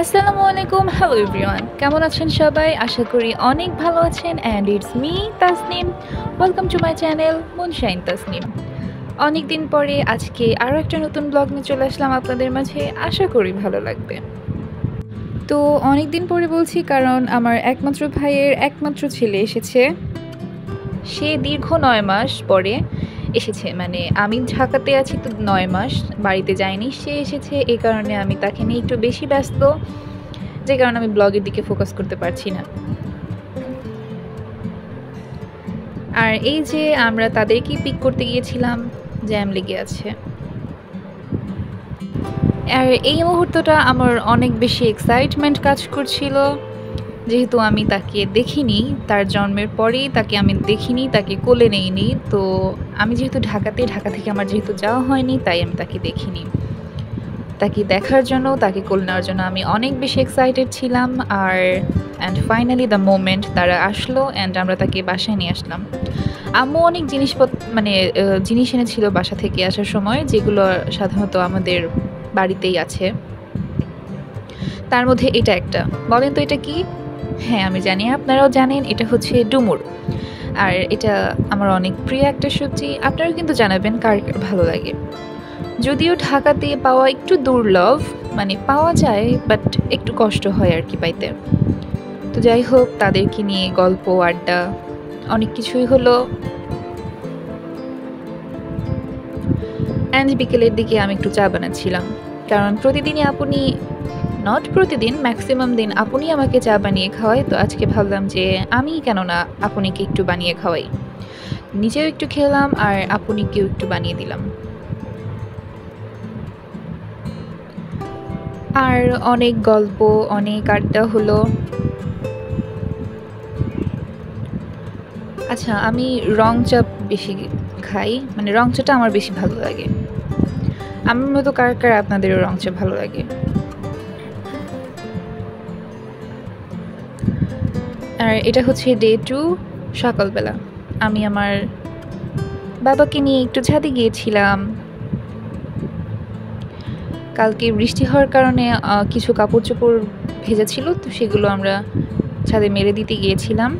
আসসালামু আলাইকুম, hello everyone, কেমন আছেন সবাই? আশা করি অনেক ভালো আছেন। And it's me Tasnim. Welcome to my channel moonshine Tasnim. অনেক দিন পরে আজকে আরও একটা নতুন ব্লগ নিয়ে চলে আসলাম আপনাদের মাঝে। আশা করি ভালো লাগবে। তো অনেক দিন পরে বলছি কারণ আমার একমাত্র ভাইয়ের একমাত্র ছেলে এসেছে। সে দীর্ঘ 9 মাস পরে এসেছে, মানে আমি ঢাকাতে আছি তো 9 মাস বাড়িতে যাইনি, সে এসেছে। এই কারণে আমি তাকে নিয়ে একটু বেশি ব্যস্ত, যে কারণে আমি ব্লগের দিকে ফোকাস করতে পারছি না। আর এই যে আমরা তাদেরকেই পিক করতে গিয়েছিলাম, জ্যাম লেগে আছে। আর এই মুহূর্তটা আমার অনেক বেশি এক্সাইটমেন্ট কাজ করছিল, যেহেতু আমি তাকে দেখিনি, তার জন্মের পরেই তাকে আমি দেখিনি, তাকে কোলে নেইনি। তো আমি যেহেতু ঢাকা থেকে আমার যেহেতু যাওয়া হয়নি, তাই আমি তাকে দেখিনি। তাকে দেখার জন্য, তাকে কোলে নেওয়ার জন্য আমি অনেক বেশি এক্সাইটেড ছিলাম। অ্যান্ড ফাইনালি দ্য মোমেন্ট তারা আসলো, অ্যান্ড আমরা তাকে বাসায় নিয়ে আসলাম। আম্মু অনেক জিনিস এনেছিল বাসা থেকে আসার সময়, যেগুলো সাধারণত আমাদের বাড়িতেই আছে। তার মধ্যে এটা একটা, বলেন তো এটা কি? হ্যাঁ, আমি জানি আপনারাও জানেন, এটা হচ্ছে ডুমুর। আর এটা আমার অনেক প্রিয় একটা সবজি। আপনারাও কিন্তু জানাবেন কার ভালো লাগে। যদিও ঢাকাতে পাওয়া একটু দুর্লভ, মানে পাওয়া যায় বাট একটু কষ্ট হয় আর কি পাইতে। তো যাই হোক, তাদেরকে নিয়ে গল্প আড্ডা অনেক কিছুই হলো। অ্যান্ড বিকেলের দিকে আমি একটু চা বানাচ্ছিলাম, কারণ প্রতিদিনই আপনি, নট প্রতিদিন, ম্যাক্সিমাম দিন আপনি আমাকে চা বানিয়ে খাওয়াই। তো আজকে ভাবলাম যে আমি কেন না আপনিকে একটু বানিয়ে খাওয়াই। নিজেও একটু খেলাম আর আপনিকেও একটু বানিয়ে দিলাম। আর অনেক গল্প, অনেক আড্ডা হলো। আচ্ছা, আমি রং চা বেশি খাই, মানে রং চাটা আমার বেশি ভালো লাগে। আমার মতো কার কার আপনাদেরও রং চা ভালো লাগে? আর এটা হচ্ছে ডে 2, সকালবেলা। আমি আমার বাবাকে নিয়ে একটু ছাদে গিয়েছিলাম। কালকে বৃষ্টি হওয়ার কারণে কিছু কাপড় চোপড় ভেজা ছিল, তো সেগুলো আমরা ছাদে মেলে দিতে গিয়েছিলাম।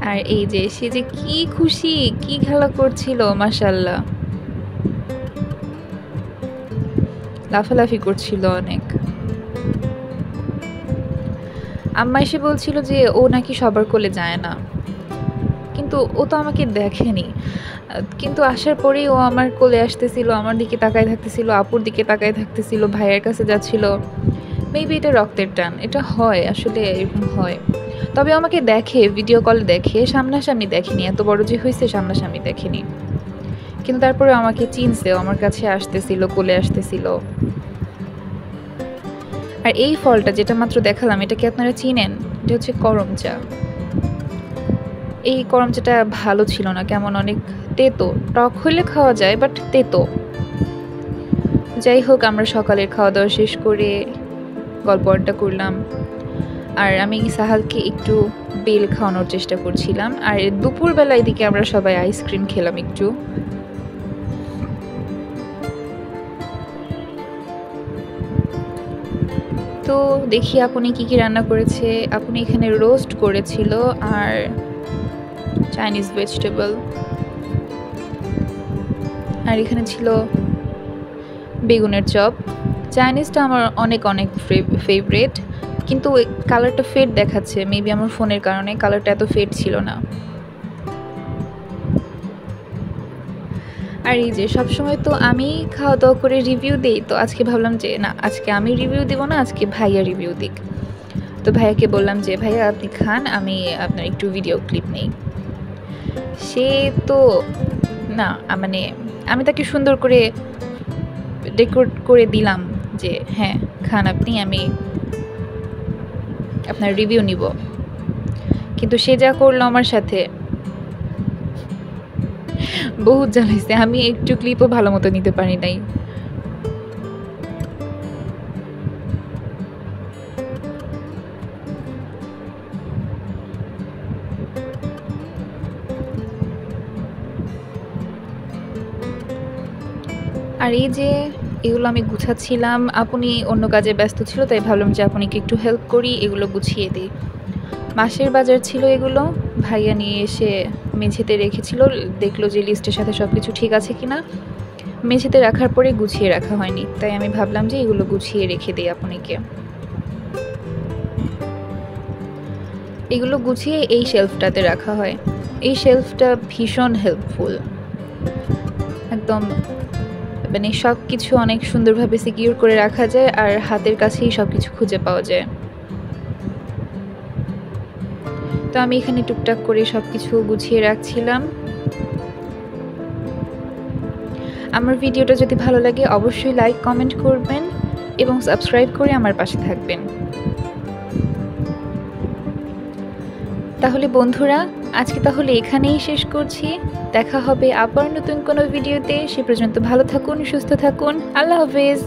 আর এই যে সে যে কি খুশি, কি খেলা করছিল, মাশাআল্লাহ, লাফালাফি করছিল অনেক। আম্মা এসে বলছিল যে ও নাকি সবার কোলে যায় না, কিন্তু ও তো আমাকে দেখেনি। কিন্তু আসার পরেই ও আমার কোলে আসতেছিল, আমার দিকে তাকায় থাকতেছিল, আপুর দিকে তাকায় থাকতেছিল, ভাইয়ের কাছে যাচ্ছিল। মেবি এটা রক্তের টান, এটা হয় আসলে, এরকম হয়। তবে আমাকে দেখে, ভিডিও কলে দেখে, সামনাসামনি দেখেনি। এত বড় যে হয়েছে সামনাসামনি দেখেনি, কিন্তু তারপরে আমাকে চিনছে, আমার কাছে আসতেছিল, কোলে আসতেছিল। আর এই ফলটা যেটা মাত্র দেখালাম, এটা কি আপনারা চিনেন? এটা হচ্ছে করম চা। এই করম চাটা ভালো ছিল না, কেমন অনেক তেতো। টক হলে খাওয়া যায়, বাট তেতো। যাই হোক, আমরা সকালের খাওয়া দাওয়া শেষ করে গল্প আড্ডা করলাম। আর আমি সাহালকে একটু বেল খাওয়ানোর চেষ্টা করছিলাম। আর দুপুরবেলায় দিকে আমরা সবাই আইসক্রিম খেলাম একটু। তো দেখি আপনি কি কি রান্না করেছে। আপনি এখানে রোস্ট করেছিল আর চাইনিজ ভেজিটেবল, আর এখানে ছিল বেগুনের চপ। চাইনিজটা আমার অনেক অনেক ফেভারিট, কিন্তু কালারটা ফেড দেখাচ্ছে, মেবি আমার ফোনের কারণে কালারটা এত ফেড ছিল না। আর এই যে সবসময় তো আমি খাওয়া দাওয়া করে রিভিউ দিই, তো আজকে ভাবলাম যে না, আজকে আমি রিভিউ দিব না, আজকে ভাইয়া রিভিউ দিক। তো ভাইয়াকে বললাম যে ভাইয়া আপনি খান, আমি আপনার একটু ভিডিও ক্লিপ নেই। সে তো না, মানে আমি তাকে সুন্দর করে ডেকোরেট করে দিলাম যে হ্যাঁ খান আপনি, আমি আপনার রিভিউ নিব। কিন্তু সে যা করলো আমার সাথে, বহুত জ্বালাইছে। আমি একটু ক্লিপও ভালো মতো নিতে পারি নাই। আর এই যে এগুলো আমি গুছাচ্ছিলাম। আপনি অন্য কাজে ব্যস্ত ছিল, তাই ভাবলাম যে আপুনিকে একটু হেল্প করি, এগুলো গুছিয়ে দিই। মাসের বাজার ছিল এগুলো। ভাইয়া নিয়ে এসে মেঝেতে রেখেছিল। দেখলো যে লিস্টের সাথে সবকিছু ঠিক আছে কিনা। মেঝেতে রাখার পরে গুছিয়ে রাখা হয়নি, তাই আমি ভাবলাম যে এগুলো গুছিয়ে রেখে দিই আপনিকে। এগুলো গুছিয়ে এই শেলফটাতে রাখা হয়। এই শেলফটা ভীষণ হেল্পফুল। একদম মানে সব কিছু অনেক সুন্দরভাবে সিকিউর করে রাখা যায়, আর হাতের কাছেই সব কিছু খুঁজে পাওয়া যায়। তো আমি এখানে টুকটাক করে সব কিছু গুছিয়ে রাখছিলাম। আমার ভিডিওটা যদি ভালো লাগে অবশ্যই লাইক কমেন্ট করবেন এবং সাবস্ক্রাইব করে আমার পাশে থাকবেন। তাহলে বন্ধুরা, আজকে তাহলে এখানেই শেষ করছি। দেখা হবে আবার নতুন কোনো ভিডিওতে। সে পর্যন্ত ভালো থাকুন, সুস্থ থাকুন। আল্লাহ হাফেজ।